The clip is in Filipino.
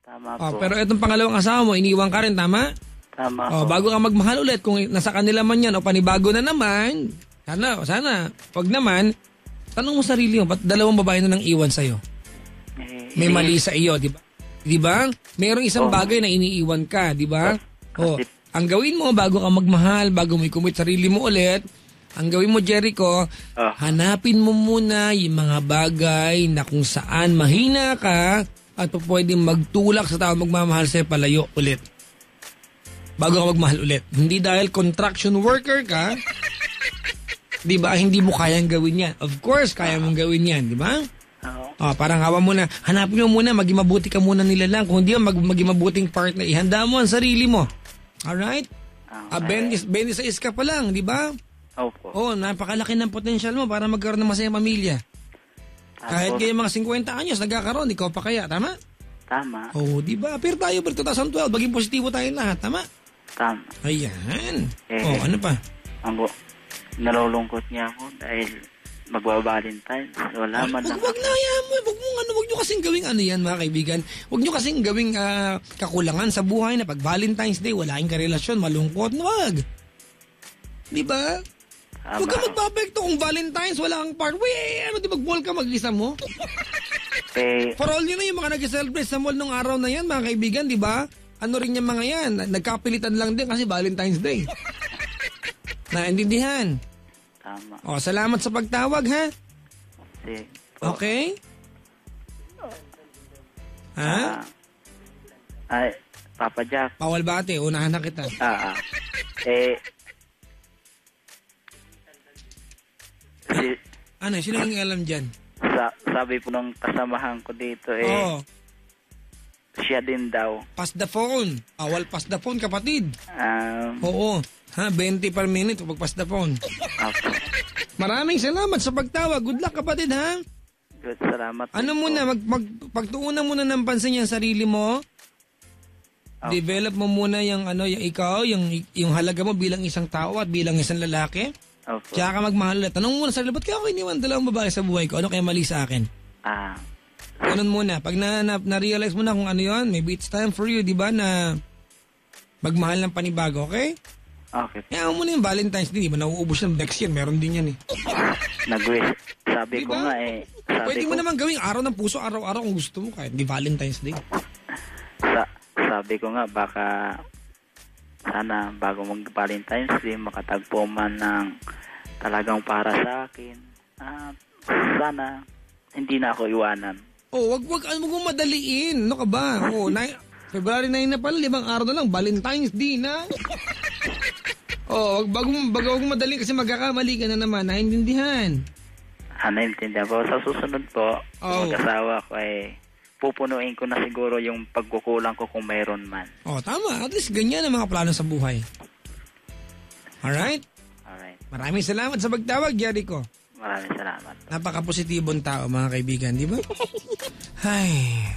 Tama Oh, po. pero itong pangalawang asawa mo, iniwan ka rin, tama? Tama Oh, po. bago ka magmahal ulit, kung nasa kanila man yan o panibago na naman, sana, wag naman, tanong mo sarili mo, ba't dalawang babae na nang iwan sa'yo? May mali sa iyo, di ba? Di ba? Mayroong isang bagay na iniiwan ka, di ba? Oh, ang gawin mo bago ka magmahal, bago mo i-commit sarili mo ulit, ang gawin mo, Jericho, hanapin mo muna yung mga bagay na kung saan mahina ka at pwedeng magtulak sa tao magmamahal sa'yo palayo ulit. Bago ka magmahal ulit. Hindi dahil construction worker ka, di ba, hindi mo kayang gawin yan. Of course, kaya mong gawin yan, di ba? Parang hawa mo na, hanapin mo muna, maging mabuti ka muna nila lang. Kung hindi maging mabuting partner, ihanda mo ang sarili mo. Alright? 26 ka pa lang, di ba? Opo. Napakalaki ng potential mo para magkaroon ng masayang pamilya. Kahit kayo mga 50 anyos, nagkakaroon, ikaw pa kaya, tama? Tama. Di ba? Pero tayo, 2012, maging positibo tayo lahat, tama? Tama. Ayan. Ano pa? Nalulungkot niya ako dahil magbabalintine. Wala man lang. Wag na yan mo. Wag nyo kasing gawing ano yan, mga kaibigan. Wag nyo kasing gawing kakulangan sa buhay na pag Valentine's Day, wala kang karelasyon, malungkot. Wag. Di ba? Huwag ka magpapekto kung Valentine's, wala kang part. Di mag-ball ka mag-isa mo? For all yun na yung mga nag-celebrate sa mall nung araw na yan, mga kaibigan, di ba? Ano rin yung mga yan? Nagkapilitan lang din kasi Valentine's Day. Naintindihan? Tama. Salamat sa pagtawag, ha? Okay? Ha? Papa Jack. Bawal bate, unahan na kita. Sino yung alam dyan? Sabi po ng kasamahan ko dito siya din daw. Pass the phone. Bawal pass the phone, kapatid. 20 per minute pag pass the phone. Maraming salamat sa pagtawag. Good luck, kapatid, ha? Good, salamat. Pagtuunan muna ng pansin yung sarili mo. Develop mo muna yung yung halaga mo bilang isang tao at bilang isang lalaki. Tsaka ka magmahal ulit. Tanong muna sa sarili, ba't kaya ako iniwan dalawang babae sa buhay ko? Ano kaya mali sa akin? Ganun muna. Pag na-realize mo na kung ano yun, maybe it's time for you, di ba, na magmahal ng panibago, okay? Okay. Kaya mo na yung Valentine's Day, di ba? Nauubos ng next year, meron din yan eh. Nag-wish. Sabi diba? ko nga Pwede mo naman gawing araw ng puso, araw-araw kung gusto mo, kahit di Valentine's Day. Sabi ko nga, baka sana bago mag-Valentine's Day, makatagpo man ng talagang para sa akin. Sana hindi na ako iwanan. Wag mo madaliin. Ano ka ba? February 9 na pala, 5 araw na lang, Valentine's Day na. Wag mo madaliin kasi magkakamali ka na naman. Naintindihan? Naintindihan po. Sa susunod po, mag-asawa ko pupunuin ko na siguro yung pagkukulang ko kung mayroon man. Tama. At least ganyan ang mga plano sa buhay. Alright? Maraming salamat sa pagtawag, Jericho. Maraming salamat. Napaka-positibong tao, mga kaibigan, di ba? Ay...